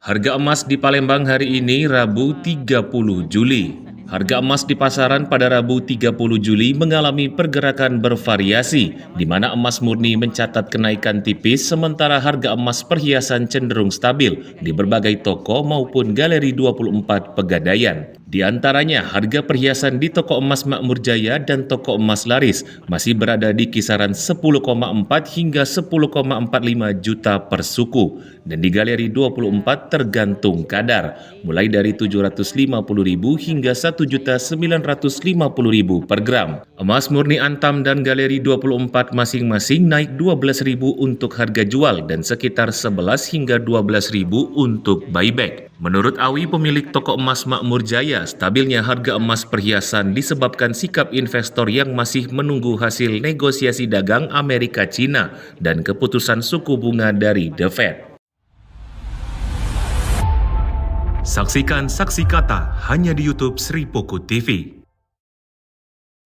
Harga emas di Palembang hari ini Rabu 30 Juli. Harga emas di pasaran pada Rabu 30 Juli mengalami pergerakan bervariasi, di mana emas murni mencatat kenaikan tipis sementara harga emas perhiasan cenderung stabil di berbagai toko maupun galeri 24 Pegadaian. Di antaranya, harga perhiasan di toko emas Makmur Jaya dan toko emas Laris masih berada di kisaran 10,4 hingga 10,45 juta per suku, dan di galeri 24 tergantung kadar, mulai dari 750.000 hingga 1.950.000 per gram. Emas murni Antam dan galeri 24 masing-masing naik 12.000 untuk harga jual dan sekitar 11 hingga 12.000 untuk buyback. Menurut Awi, pemilik toko emas Makmur Jaya, stabilnya harga emas perhiasan disebabkan sikap investor yang masih menunggu hasil negosiasi dagang Amerika-China dan keputusan suku bunga dari The Fed. Saksikan Saksi Kata hanya di YouTube Sri Poku TV.